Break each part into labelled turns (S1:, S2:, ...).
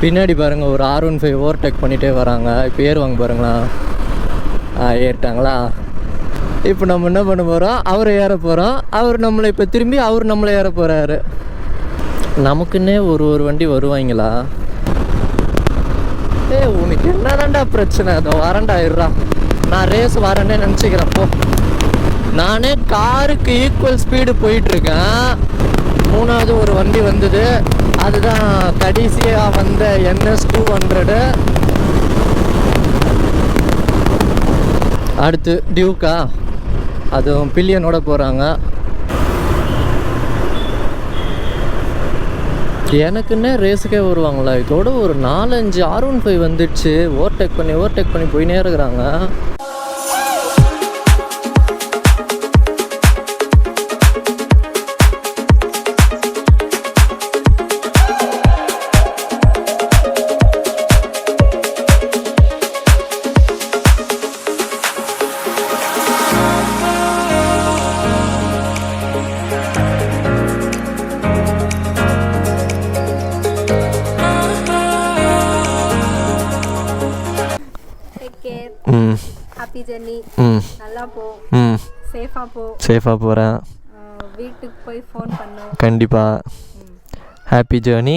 S1: பின்னாடி பாருங்கள் ஒரு R15 ஓவர்டேக் பண்ணிகிட்டே வராங்க. இப்போ ஏறுவாங்க பாருங்களா. ஏறிட்டாங்களா. இப்போ நம்ம என்ன பண்ண போகிறோம், அவர் ஏற போகிறோம். அவர் நம்மளை இப்போ திரும்பி அவர் நம்மளை ஏற போகிறாரு. நமக்குன்னே ஒரு வண்டி வருவாங்களா. உனக்கு என்னதான்டா பிரச்சனை, அதோ வரேன்டா இருறா, நான் ரேஸ் வரேன்னே நினச்சிக்கிறப்போ. நானே காருக்கு ஈக்குவல் ஸ்பீடு போயிட்டுருக்கேன். மூணாவது ஒரு வண்டி வந்தது, அதுதான் கடைசியாக வந்த NS 200. அடுத்து டியூக்கா, அதுவும் பில்லியனோட போகிறாங்க. எனக்குன்னே ரேஸுக்கே வருவாங்களா. இதோட ஒரு 4-5 R15 வந்துடுச்சு. ஓவர்டேக் பண்ணி போயினே இருக்கிறாங்க.
S2: Happy journey. நல்லா போ,
S1: சேஃபாக போகிறேன்.
S2: வீட்டுக்கு போய் ஃபோன் பண்ணு.
S1: கண்டிப்பாக. Happy journey.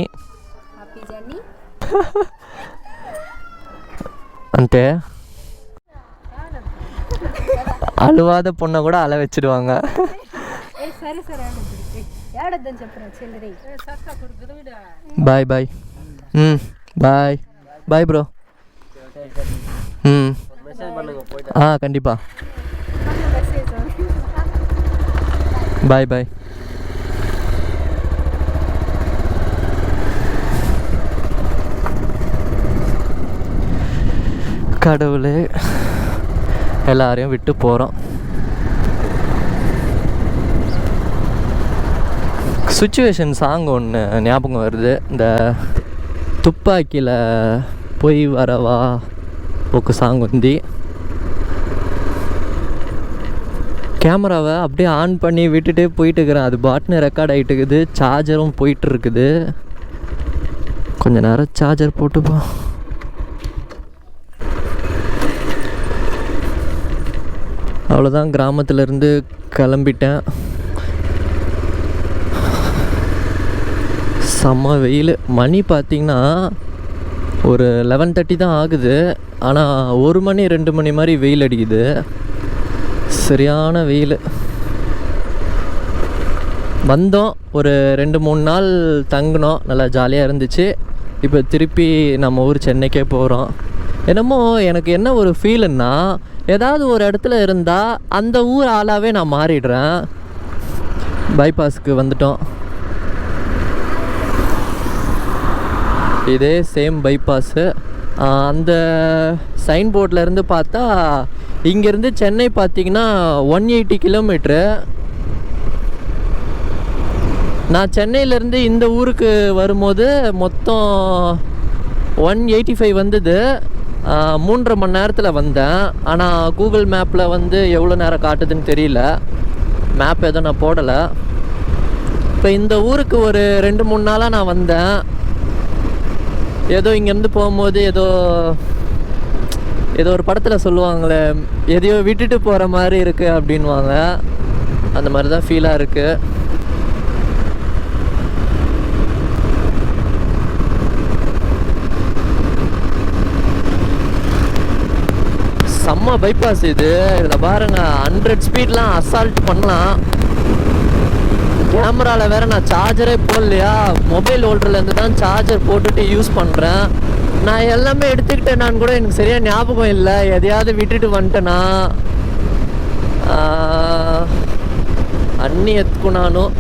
S1: అంటే அழுவாத பொண்ணை கூட அழ வச்சிடுவாங்க. பாய் பாய். பாய் பாய் ப்ரோ. கண்டிப்பா. பாய் பாய். கடவுளே, எல்லாரையும் விட்டு போகிறோம். சுச்சுவேஷன் சாங் ஒன்று ஞாபகம் வருது. இந்த துப்பாக்கியில் போய் வரவா ఒక சாங் வந்து கேமராவை அப்படியே ஆன் பண்ணி விட்டுட்டே போயிட்டு இருக்கிறேன். அது பாட்னு ரெக்கார்ட் ஆகிட்டு இருக்குது. சார்ஜரும் போயிட்டு இருக்குது. கொஞ்ச நேரம் சார்ஜர் போட்டுப்போ. அவ்வளோதான், கிராமத்துலேருந்து கிளம்பிட்டேன். செம்ம வெயில். மணி பார்த்திங்கன்னா ஒரு 11:30 தான் ஆகுது. ஆனால் 1 மணி 2 மணி மாதிரி வெயில் அடிக்குது. சரியான வெயில். வந்தோம், ஒரு 2-3 நாள் தங்கினோம், நல்லா ஜாலியாக இருந்துச்சு. இப்போ திருப்பி நம்ம ஊர் சென்னைக்கே போகிறோம். என்னமோ எனக்கு என்ன ஒரு ஃபீலுன்னா, ஏதாவது ஒரு இடத்துல இருந்தால் அந்த ஊர் ஆளாகவே நான் மாறிடுறேன். பைபாஸுக்கு வந்துட்டோம். இதே சேம் பைபாஸு. அந்த சைன் போர்ட்லேருந்து பார்த்தா இங்கேருந்து சென்னை பார்த்திங்கன்னா 180 கிலோமீட்ரு. நான் சென்னையிலேருந்து இந்த ஊருக்கு வரும்போது மொத்தம் 185 வந்தது. 3.5 மணி நேரத்தில் வந்தேன். ஆனால் கூகுள் மேப்பில் வந்து எவ்வளோ நேரம் காட்டுதுன்னு தெரியல. மேப் எதுவும் நான் போடலை. இப்போ இந்த ஊருக்கு ஒரு 2-3 நாளாக நான் வந்தேன். ஏதோ இங்கேருந்து போகும்போது ஏதோ ஒரு படத்தில் சொல்லுவாங்களே, எதையோ விட்டுட்டு போகிற மாதிரி இருக்குது அப்படின்வாங்க. அந்த மாதிரி தான் ஃபீலாக இருக்குது. செம்ம பைபாஸ் இது. இதில் பாருங்கள், 100 ஸ்பீட்லாம் அசால்ட் பண்ணலாம். கேமராவில் வேறு நான் சார்ஜரே போடலையா, மொபைல் ஹோல்டர்லேருந்து தான் சார்ஜர் போட்டுட்டு யூஸ் பண்ணுறேன். நான் எல்லாமே எடுத்துக்கிட்டேன். நான் கூட எனக்கு சரியாக ஞாபகம் இல்லை. எதையாவது விட்டுட்டு வந்துட்டேனா அன்னி எத்துக்குனானும்.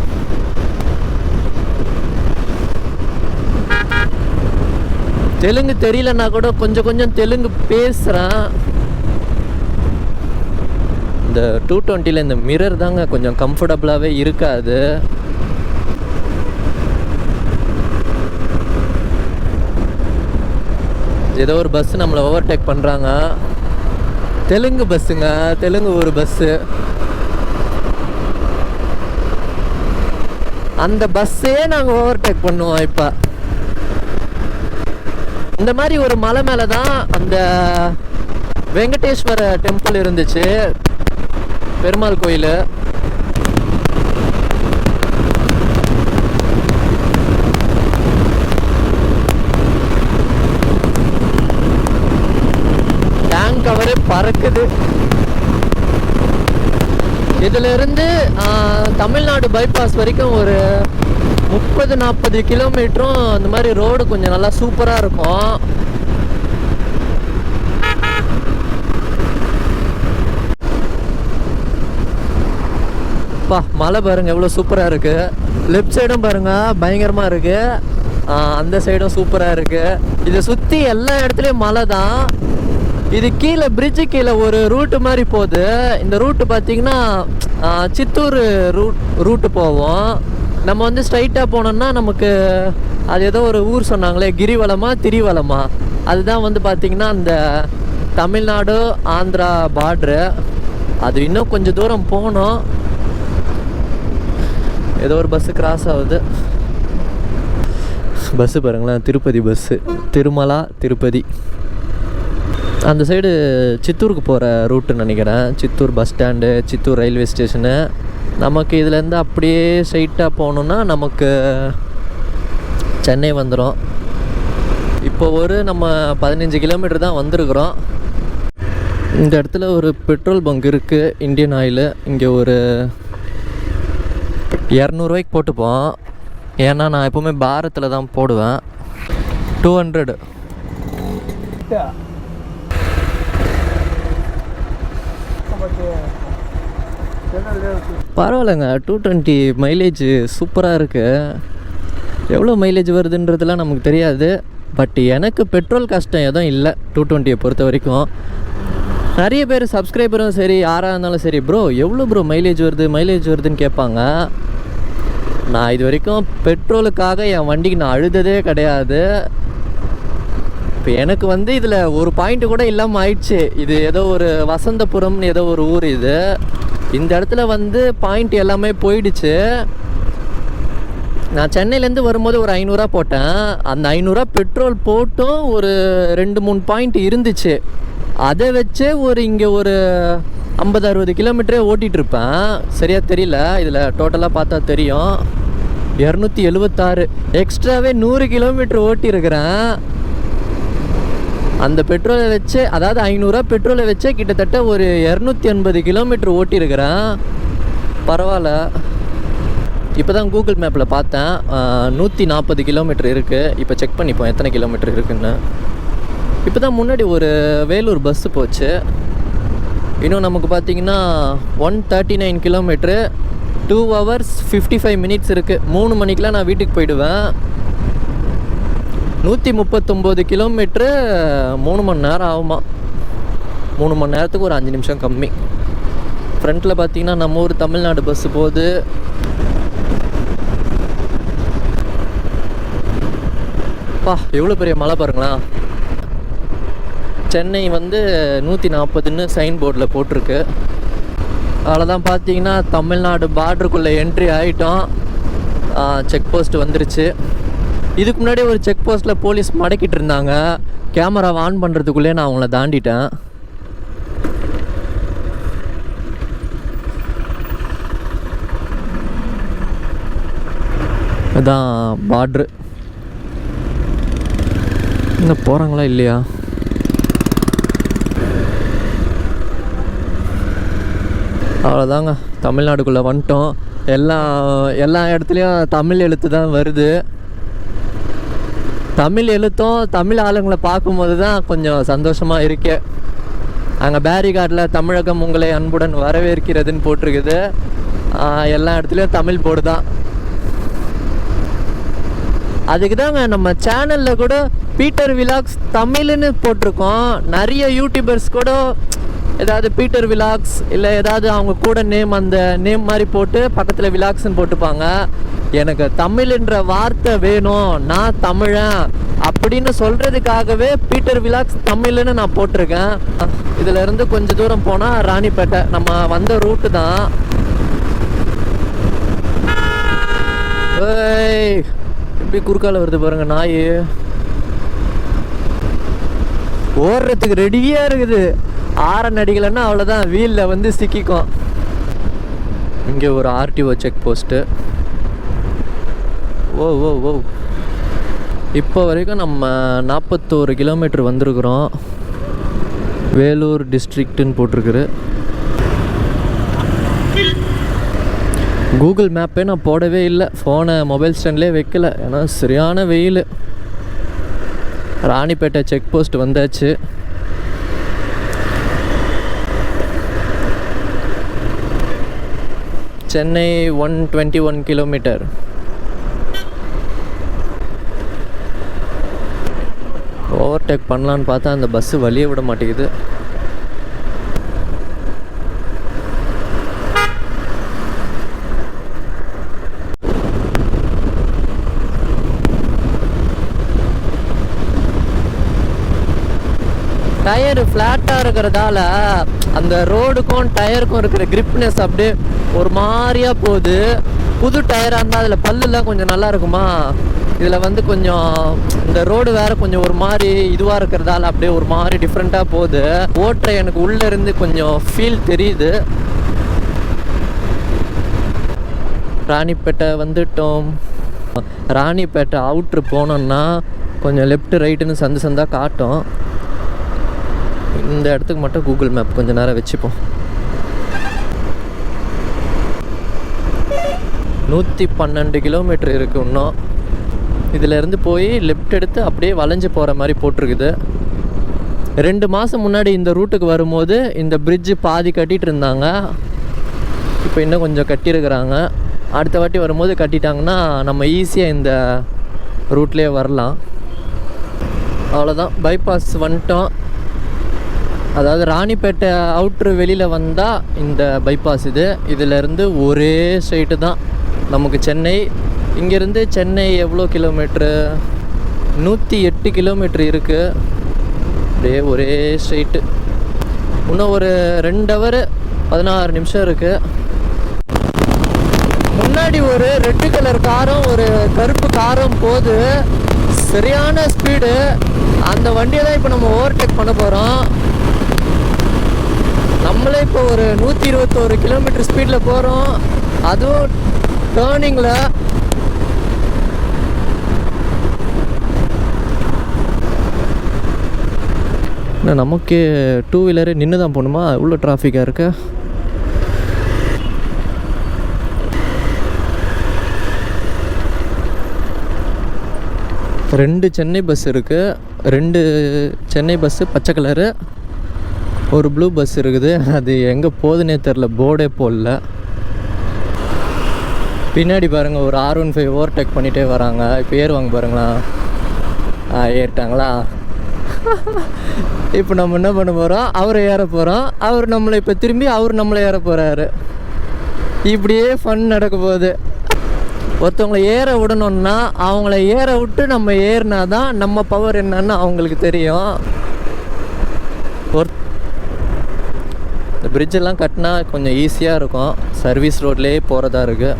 S1: தெலுங்கு தெரியலன்னா கூட கொஞ்சம் தெலுங்கு பேசுகிறேன். இந்த 220ல் இந்த மிரர் தாங்க கொஞ்சம் கம்ஃபர்டபுளாகவே இருக்காது. ஏதோ ஒரு பஸ்ஸு நம்மளை ஓவர்டேக் பண்ணுறாங்க. தெலுங்கு பஸ்ஸுங்க, தெலுங்கு ஒரு பஸ்ஸு. அந்த பஸ்ஸே நாங்கள் ஓவர்டேக் பண்ணுவோம். இப்போ இந்த மாதிரி ஒரு மலை மேலே தான் அந்த வெங்கடேஸ்வர டெம்பிள் இருந்துச்சு, பெருமாள் கோயில். டேங்க் கவரு பறக்குது. இதுல இருந்து தமிழ்நாடு பைபாஸ் வரைக்கும் ஒரு 30-40 கிலோமீட்டரும் இந்த மாதிரி ரோடு கொஞ்சம் நல்லா சூப்பராக இருக்கும். மலை பாருங்க எவ்வளோ சூப்பராக இருக்கு. லெஃப்ட் சைடும் பாருங்க பயங்கரமாக இருக்கு, அந்த சைடும் சூப்பராக இருக்கு. இதை சுற்றி எல்லா இடத்துலையும் மலை தான். இது கீழே பிரிட்ஜு கீழே ஒரு ரூட்டு மாதிரி போகுது. இந்த ரூட்டு பார்த்தீங்கன்னா சித்தூர் ரூட்டு போவோம். நம்ம வந்து ஸ்ட்ரைட்டாக போனோம்னா நமக்கு அது ஏதோ ஒரு ஊர் சொன்னாங்களே, கிரிவலமா திரிவலமா, அதுதான் வந்து பார்த்திங்கன்னா அந்த தமிழ்நாடு ஆந்திரா பார்ட்ரு. அது இன்னும் கொஞ்சம் தூரம் போனோம். ஏதோ ஒரு பஸ்ஸு கிராஸ் ஆகுது. பஸ்ஸு பாருங்களேன், திருப்பதி பஸ்ஸு, திருமலா திருப்பதி. அந்த சைடு சித்தூருக்கு போகிற ரூட்டுன்னு நினைக்கிறேன். Chittoor bus stand, Chittoor railway station. நமக்கு இதுலேருந்து அப்படியே ஸ்ட்ரைட்டாக போகணுன்னா நமக்கு சென்னை வந்துடும். இப்போ நம்ம 15 கிலோமீட்டர் தான் வந்திருக்கிறோம். இந்த இடத்துல ஒரு பெட்ரோல் பங்க் இருக்குது, இந்தியன் ஆயிலு. இங்கே ஒரு 200 ரூபாய்க்கு போட்டுப்போம். ஏன்னா நான் எப்போவுமே பாரத்தில் தான் போடுவேன். 200. பரவாயில்லைங்க, 220 மைலேஜ் சூப்பராக இருக்குது. எவ்வளோ மைலேஜ் வருதுன்றதுலாம் நமக்கு தெரியாது. பட் எனக்கு பெட்ரோல் கஷ்டம் எதுவும் இல்லை 220 பொறுத்த வரைக்கும். நிறைய பேர் சப்ஸ்கிரைபரும் சரி யாராக இருந்தாலும் சரி, ப்ரோ எவ்வளோ ப்ரோ மைலேஜ் வருதுன்னு கேட்பாங்க. நான் இது வரைக்கும் பெட்ரோலுக்காக என் வண்டிக்கு நான் அழுததே கிடையாது. இப்போ எனக்கு வந்து இதில் ஒரு பாயிண்ட்டு கூட இல்லாமல் ஆயிடுச்சு. இது ஏதோ ஒரு வசந்தபுரம்னு ஏதோ ஒரு ஊர். இது இந்த இடத்துல வந்து பாயிண்ட் எல்லாமே போயிடுச்சு. நான் சென்னையிலேருந்து வரும்போது ஒரு 500 ரூபா போட்டேன். அந்த 500 ரூபா பெட்ரோல் போட்டும் ஒரு 2-3 பாயிண்ட் இருந்துச்சு. அதை வச்சு இங்கே ஒரு 50-60 கிலோமீட்டரே ஓட்டிகிட்ருப்பேன். சரியாக தெரியல, இதில் டோட்டலாக பார்த்தா தெரியும். 276 எக்ஸ்ட்ராவே 100 கிலோமீட்டர் ஓட்டியிருக்கிறேன். அந்த பெட்ரோலை வச்சு, அதாவது 500 ரூபா பெட்ரோலை வச்சே கிட்டத்தட்ட ஒரு 280 கிலோமீட்டர் ஓட்டியிருக்கிறேன். பரவாயில்ல. இப்போ தான் கூகுள் மேப்பில் பார்த்தேன், 140 கிலோமீட்டர் இருக்குது. இப்போ செக் பண்ணிப்போம் எத்தனை கிலோமீட்டர் இருக்குன்னு. இப்போ தான் முன்னாடி ஒரு வேலூர் பஸ்ஸு போச்சு. இன்னும் நமக்கு பார்த்திங்கன்னா 139 கிலோமீட்ரு, 2 hours 55 minutes இருக்குது. 3 மணிக்கெலாம் நான் வீட்டுக்கு போயிடுவேன். 139 கிலோமீட்ரு 3 மணி நேரம் ஆகுமா. 3 மணி நேரத்துக்கு ஒரு 5 நிமிஷம் கம்மி. ஃப்ரண்ட்டில் பார்த்தீங்கன்னா நம்ம ஊர் தமிழ்நாடு பஸ்ஸு போகுது. எவ்வளோ பெரிய மலை பாருங்களா. சென்னை வந்து 140ன்னு சைன் போர்டில் போட்டிருக்கு. அவ்வளோதான். பார்த்தீங்கன்னா தமிழ்நாடு பார்டருக்குள்ளே என்ட்ரி ஆகிட்டோம். செக் போஸ்ட் வந்துருச்சு. இதுக்கு முன்னாடி ஒரு செக் போஸ்ட்டில் போலீஸ் மடக்கிட்டு இருந்தாங்க. கேமரா ஆன் பண்ணுறதுக்குள்ளே நான் அவங்கள தாண்டிட்டேன். இதுதான் பார்ட்ரு. இன்னும் போகிறாங்களா இல்லையா? அவ்வளோதாங்க, தமிழ்நாடுக்குள்ளே வந்துட்டோம். எல்லா இடத்துலையும் தமிழ் எழுத்து தான் வருது. தமிழ் எழுத்தும் தமிழ் ஆளுங்களை பார்க்கும்போது தான் கொஞ்சம் சந்தோஷமாக இருக்கு. அங்கே பேரிகார்டில் தமிழகம் உங்களை அன்புடன் வரவேற்கிறதுன்னு போட்டிருக்குது. எல்லா இடத்துலையும் தமிழ் போர்டு தான். அதுக்கு தாங்க நம்ம சேனலில் கூட பீட்டர் விலாக்ஸ் தமிழ்னு போட்டிருக்கோம். நிறைய யூடியூபர்ஸ் கூட ஏதாவது பீட்டர் விலாக்ஸ் இல்லை ஏதாவது அவங்க கூட நேம், அந்த நேம் மாதிரி போட்டு பக்கத்தில் விலாக்ஸ்ன்னு போட்டுப்பாங்க. எனக்கு தமிழ்ன்ற வார்த்தை வேணும், நான் தமிழன் அப்படின்னு சொல்கிறதுக்காகவே பீட்டர் விலாக்ஸ் தமிழ்னு நான் போட்டிருக்கேன். இதில் இருந்து கொஞ்சம் தூரம் போனால் ராணிப்பேட்டை, நம்ம வந்த ரூட்டு தான். எப்படி குறுக்கால வருது பாருங்க நாய். ஓடுறதுக்கு ரெடியாக இருக்குது. ஆரன் அடிக்கலைன்னா அவ்வளோதான், வீலில் வந்து சிக்கிக்கும். இங்கே ஒரு ஆர்டிஓ செக் போஸ்ட்டு. ஓ ஓ ஓ, இப்போ வரைக்கும் நம்ம 41 கிலோமீட்டர் வந்திருக்கிறோம். வேலூர் டிஸ்ட்ரிக்ட்டுன்னு போட்டிருக்குது. கூகுள் மேப்பே நான் போடவே இல்லை, ஃபோனை மொபைல் ஸ்டாண்ட்லேயே வைக்கல, ஏன்னா சரியான வெயில். ராணிப்பேட்டை செக் போஸ்ட் வந்தாச்சு. சென்னை 121 கிலோமீட்டர். ஓவர்டேக் பண்ணலான்னு பார்த்தா அந்த பஸ்ஸு வழியே விட மாட்டேங்குது. டயரு ஃப்ளாட்டாக இருக்கிறதால அந்த ரோடுக்கும் டயருக்கும் இருக்கிற கிரிப்னஸ் அப்படியே ஒரு மாதிரியாக போகுது. புது டயராக இருந்தால் அதில் பல்லுலாம் கொஞ்சம் நல்லா இருக்குமா, இதில் வந்து கொஞ்சம் இந்த ரோடு வேறு கொஞ்சம் ஒரு மாதிரி இதுவாக இருக்கிறதால அப்படியே ஒரு மாதிரி டிஃப்ரெண்ட்டாக போகுது. ஓட்டுற எனக்கு உள்ளே இருந்து கொஞ்சம் ஃபீல் தெரியுது. ராணிப்பேட்டை வந்துட்டோம். ராணிப்பேட்டை அவுட்ரு போனோன்னா கொஞ்சம் லெஃப்ட் ரைட்டுன்னு சந்து சந்தாக காட்டும். இந்த இடத்துக்கு மட்டும் கூகுள் மேப் கொஞ்சம் நேரம் வச்சுப்போம். 112 கிலோமீட்டர் இருக்குது இன்னும். இதிலேருந்து போய் லெஃப்ட் எடுத்து அப்படியே வளைஞ்சு போகிற மாதிரி போட்டிருக்குது. 2 மாதம் முன்னாடி இந்த ரூட்டுக்கு வரும்போது இந்த பிரிட்ஜு பாதி கட்டிகிட்டு இருந்தாங்க, இப்போ இன்னும் கொஞ்சம் கட்டியிருக்கிறாங்க. அடுத்த வாட்டி வரும்போது கட்டிட்டாங்கன்னா நம்ம ஈஸியாக இந்த ரூட்லேயே வரலாம். அவ்வளோதான், பைபாஸ் வந்துட்டோம். அதாவது ராணிப்பேட்டை அவுட்ரு வெளியில் வந்தால் இந்த பைபாஸ் இதிலேருந்து ஒரே ஸ்ட்ரைட்டு தான் நமக்கு சென்னை. இங்கேருந்து சென்னை எவ்வளோ கிலோமீட்ரு? 108 கிலோமீட்ரு இருக்குது. அப்படியே ஒரே ஸ்ட்ரைட்டு. இன்னும் ஒரு 2 ஹவர் 16 நிமிஷம் இருக்குது. முன்னாடி ஒரு ரெட்டு கலர் காரும் ஒரு கருப்பு காரும் போகுது, சரியான ஸ்பீடு. அந்த வண்டியை தான் இப்போ நம்ம ஓவர்டேக் பண்ண போகிறோம். நம்மளே இப்போ ஒரு 121 கிலோமீட்டர் ஸ்பீடில் போகிறோம், அதுவும் டேர்னிங்கில். இன்னும் நமக்கு 2 வீலரு நின்று தான் போகணுமா, இவ்வளோ டிராஃபிக்காக இருக்கு. ரெண்டு சென்னை பஸ் இருக்குது. 2 சென்னை பஸ்ஸு பச்சை கலரு, ஒரு ப்ளூ பஸ் இருக்குது. அது எங்கே போகுதுன்னே தெரில, போர்டே போடல. பின்னாடி பாருங்கள் ஒரு R15 ஓவர்டேக் பண்ணிகிட்டே வராங்க. இப்போ ஏறுவாங்க பாருங்களா. ஏறிட்டாங்களா? இப்போ நம்ம என்ன பண்ண போகிறோம், அவரை ஏற போகிறோம். அவர் நம்மளை இப்போ திரும்பி நம்மளை ஏற போகிறாரு. இப்படியே ஃபன் நடக்க போகுது. ஒருத்தவங்களை ஏற விடணுன்னா அவங்கள ஏற விட்டு நம்ம ஏறினா தான் நம்ம பவர் என்னன்னு அவங்களுக்கு தெரியும். இந்த பிரிட்ஜெல்லாம் கட்டினா கொஞ்சம் ஈஸியாக இருக்கும். சர்வீஸ் ரோட்லேயே போகிறதா இருக்குது.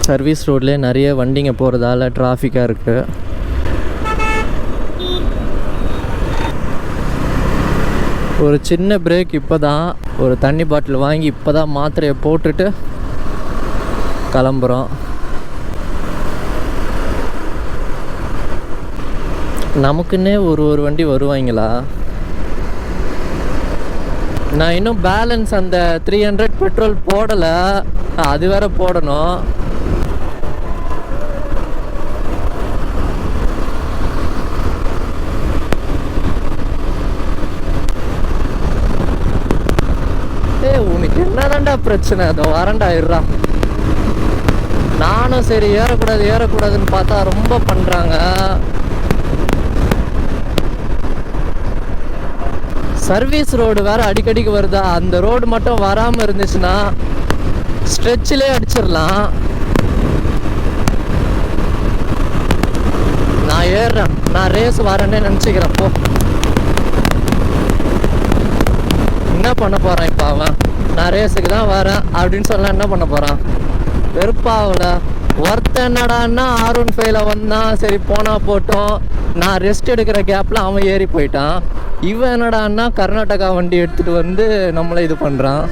S1: சர்வீஸ் ரோட்லேயே நிறைய வண்டிங்க போகிறதால டிராஃபிக்காக இருக்குது. ஒரு சின்ன பிரேக். இப்போ தான் ஒரு தண்ணி பாட்டில் வாங்கி இப்போ தான் மாத்திரையை போட்டுட்டு கிளம்புறோம். நமக்குன்னே ஒரு வண்டி வருவாங்களா? நான் இன்னும் பேலன்ஸ் அந்த 300 பெட்ரோல் போடலை, அது வேற போடணும். உனக்கு என்னதான்டா பிரச்சனை? அதை வரண்டாயிடுறா. நானும் சரி ஏறக்கூடாதுன்னு பார்த்தா ரொம்ப பண்ணுறாங்க. சர்வீஸ் ரோடு வேறு அடிக்கடிக்கு வருதா, அந்த ரோடு மட்டும் வராமல் இருந்துச்சுன்னா ஸ்ட்ரெச்சிலே அடிச்சிடலாம். நான் ஏறுறேன், நான் ரேஸ் வரேன்னே நினச்சிக்கிறேன். போ, என்ன பண்ண போகிறான் இப்போ அவன்? நான் ரேஸுக்கு தான் வரேன் அப்படின்னு சொல்ல என்ன பண்ண போகிறான்? வெறுப்பாவில் ஒருத்த என்னடான்னா R15 வந்தான், சரி போனால் போட்டோம். நான் ரெஸ்ட் எடுக்கிற கேப்பில் அவன் ஏறி போயிட்டான். இவன் என்னடான்னா கர்நாடகா வண்டி எடுத்துகிட்டு வந்து நம்மளை இது பண்ணுறான்.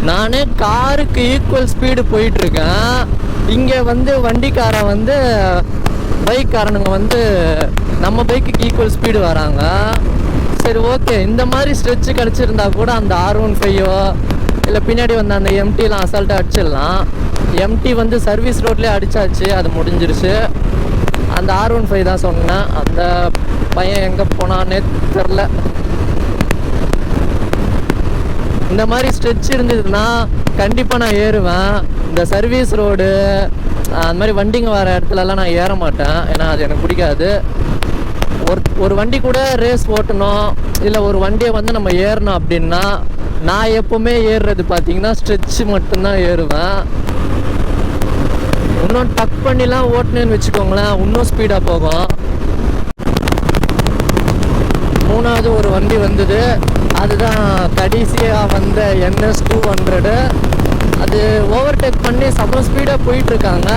S1: நானே காருக்கு ஈக்குவல் ஸ்பீடு போயிட்டுருக்கேன். இங்கே வந்து வண்டிக்காரன் வந்து பைக்காரனுங்க வந்து நம்ம பைக்குக்கு ஈக்குவல் ஸ்பீடு வராங்க. சரி ஓகே, இந்த மாதிரி ஸ்ட்ரெச்சு கிடச்சிருந்தா கூட அந்த R15 இல்லை பின்னாடி வந்து அந்த எம்டிலாம் அசால்ட்டாக அடிச்சிடலாம். எம்டி வந்து சர்வீஸ் ரோட்லேயே அடித்தாச்சு, அது முடிஞ்சிருச்சு. அந்த R15 தான் சொன்னேன். அந்த பையன் எங்கே போனான்னே தெரில. இந்த மாதிரி ஸ்ட்ரெச் இருந்ததுன்னா கண்டிப்பாக நான் ஏறுவேன். இந்த சர்வீஸ் ரோடு அந்த மாதிரி வண்டிங்க வர இடத்துலலாம் நான் ஏற மாட்டேன். ஏன்னா அது எனக்கு பிடிக்காது. ஒரு வண்டி கூட ரேஸ் ஓட்டணும் இல்லை ஒரு வண்டியை வந்து நம்ம ஏறணும் அப்படின்னா நான் எப்போவுமே ஏறுறது பார்த்தீங்கன்னா ஸ்ட்ரெச் மட்டும்தான் ஏறுவேன். இன்னும் டக் பண்ணிலாம் ஓட்டினேன்னு வச்சுக்கோங்களேன், இன்னும் ஸ்பீடாக போகும். மூணாவது ஒரு வண்டி வந்தது, அதுதான் கடைசியாக வந்த NS 200. அது ஓவர்டேக் பண்ணி செம்ம ஸ்பீடாக போயிட்டுருக்காங்க.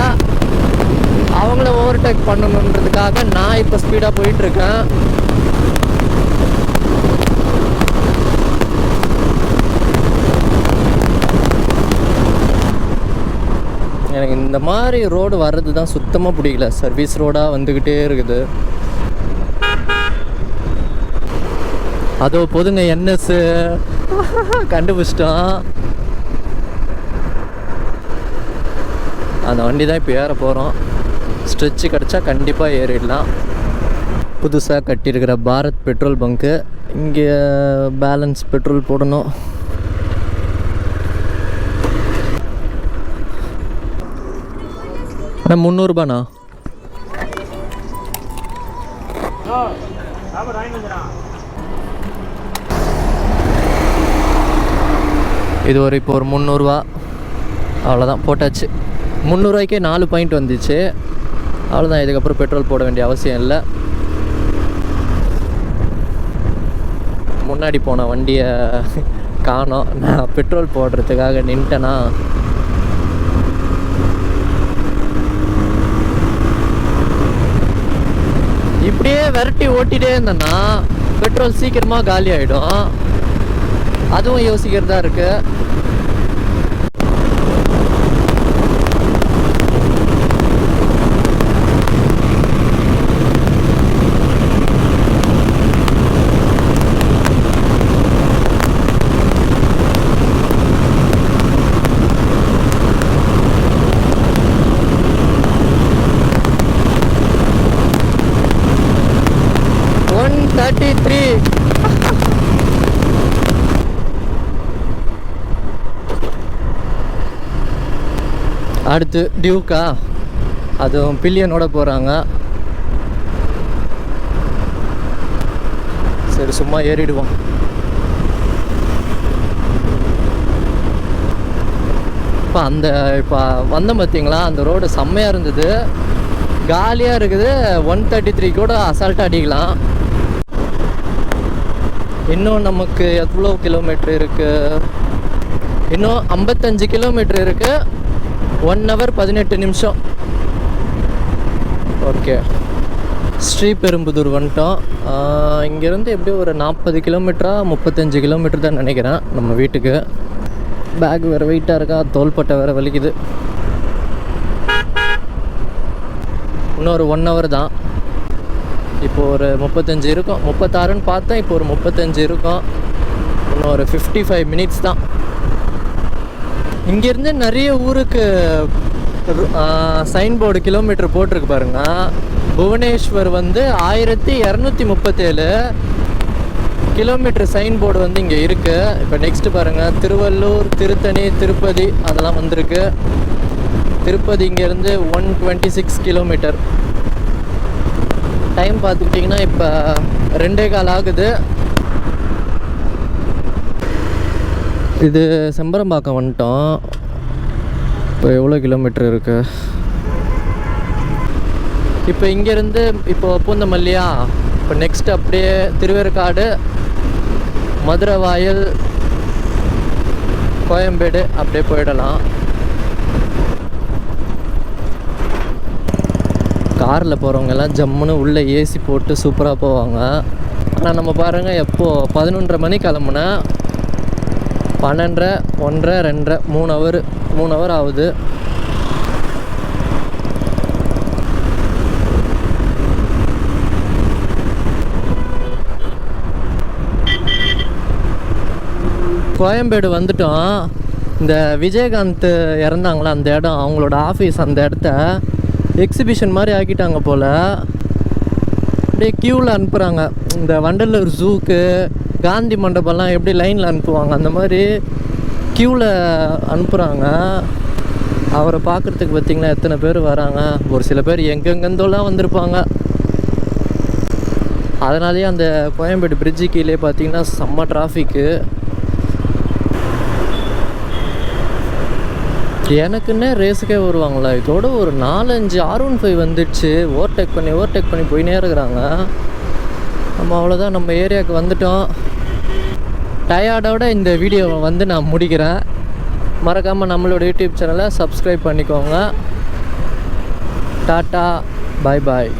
S1: அவங்கள ஓவர்டேக் பண்ணணுன்றதுக்காக நான் இப்போ ஸ்பீடாக போயிட்டுருக்கேன். எனக்கு இந்த மாதிரி ரோடு வர்றது தான் சுத்தமாக பிடிக்கல. சர்வீஸ் ரோடாக வந்துக்கிட்டே இருக்குது. அதோ போதுங்க NS கண்டுபிடிச்சிட்டோம். அந்த வண்டி தான் இப்போ ஏற போகிறோம். ஸ்ட்ரெச்சு கிடச்சா கண்டிப்பாக ஏறிடலாம். புதுசாக கட்டியிருக்கிற பாரத் பெட்ரோல் பங்க்கு. இங்கே பேலன்ஸ் பெட்ரோல் போடணும். அண்ணா 300 ரூபாண்ணா. இது இப்போ ஒரு 300 ரூபா அவ்வளோதான், போட்டாச்சு. 300 ரூபாய்க்கே 4 பாயிண்ட் வந்துச்சு. அவ்வளோதான், இதுக்கப்புறம் பெட்ரோல் போட வேண்டிய அவசியம் இல்லை. முன்னாடி போன வண்டியை காணோம். நான் பெட்ரோல் போடுறதுக்காக நின்ட்டேனா. இப்படியே விரட்டி ஓட்டிகிட்டே இருந்தேன்னா பெட்ரோல் சீக்கிரமாக காலி ஆகிடும். அதுவும் யோசிக்கிறதா இருக்குது. அடுத்து டியூக்கா, அதுவும் பில்லியனோட போகிறாங்க. சரி சும்மா ஏறிடுவோம். இப்போ வந்தோம் பார்த்தீங்களா, அந்த ரோடு செம்மையாக இருந்தது, காலியாக இருக்குது. 133 கூட அசால்ட்டாக அடிக்கலாம். இன்னும் நமக்கு எவ்வளோ கிலோமீட்ரு இருக்குது? இன்னும் 55 கிலோமீட்ரு இருக்குது. 1 hour 18 நிமிஷம். ஓகே, ஸ்ரீபெரும்புதூர் வந்துட்டோம். இங்கேருந்து எப்படியும் ஒரு 40 கிலோமீட்டரா 35 கிலோமீட்டர் தான் நினைக்கிறேன் நம்ம வீட்டுக்கு. பேக் வேறு வெயிட்டாக இருக்கா, தோள்பட்டை வேறு வலிக்குது. இன்னொரு 1 hour தான். இப்போ ஒரு 35 இருக்கும். 36ன்னு பார்த்தேன், இப்போ ஒரு 35 இருக்கும். இன்னும் ஒரு 55 minutes தான். இங்கேருந்து நிறைய ஊருக்கு சைன் போர்டு கிலோமீட்டர் போட்டிருக்கு பாருங்க. புவனேஸ்வர் வந்து 1237 கிலோமீட்டர் சைன் போர்டு வந்து இங்கே இருக்குது. இப்போ நெக்ஸ்ட்டு பாருங்கள், திருவள்ளூர், திருத்தணி, திருப்பதி அதெல்லாம் வந்திருக்கு. திருப்பதி இங்கேருந்து 126 கிலோமீட்டர். டைம் பார்த்துக்கிட்டிங்கன்னா இப்போ 2:15 ஆகுது. இது செம்பரம்பாக்கம் வந்துட்டோம். இப்போ எவ்வளோ கிலோமீட்டர் இருக்குது? இப்போ இங்கேருந்து இப்போ பூந்தமல்லியா, இப்போ நெக்ஸ்ட் அப்படியே திருவேற்காடு, மதுரை வாயல், கோயம்பேடு அப்படியே போயிடலாம். காரில் போகிறவங்க எல்லாம் ஜம்முன்னு உள்ளே ஏசி போட்டு சூப்பராக போவாங்க. ஆனால் நம்ம பாருங்கள், எப்போது 11:30 மணி கிளம்புனா 12:30, 1:30, 2:30, 3 ஹவர் ஆகுது. கோயம்பேடு வந்துட்டோம். இந்த விஜயகாந்த் இறந்தாங்களா அந்த இடம், அவங்களோட ஆஃபீஸ், அந்த இடத்த எக்ஸிபிஷன் மாதிரி ஆக்கிட்டாங்க போல். அப்படியே க்யூவில் அனுப்புகிறாங்க. இந்த வண்டலூர் ஜூக்கு, காந்தி மண்டபம்லாம் எப்படி லைனில் அனுப்புவாங்க, அந்த மாதிரி க்யூவில் அனுப்புகிறாங்க. அவரை பார்க்குறதுக்கு பார்த்திங்கன்னா எத்தனை பேர் வராங்க. ஒரு சில பேர் எங்கெங்கேருந்தோலாம் வந்திருப்பாங்க. அதனாலேயே அந்த கோயம்பேடு பிரிட்ஜு கீழே பார்த்திங்கன்னா செம்ம டிராஃபிக்கு. எனக்குன்னே ரேஸுக்கே வருவாங்களா? இதோட ஒரு 4-5 R15 வந்துடுச்சு. ஓவர்டேக் பண்ணி போயினே இருக்கிறாங்க. நம்ம அவ்வளோதான், நம்ம ஏரியாவுக்கு வந்துட்டோம். டயர்டோட இந்த வீடியோவை வந்து நான் முடிக்கிறேன். மறக்காமல் நம்மளோட யூடியூப் சேனலை சப்ஸ்கிரைப் பண்ணிக்கோங்க. டாட்டா, பாய் பாய்.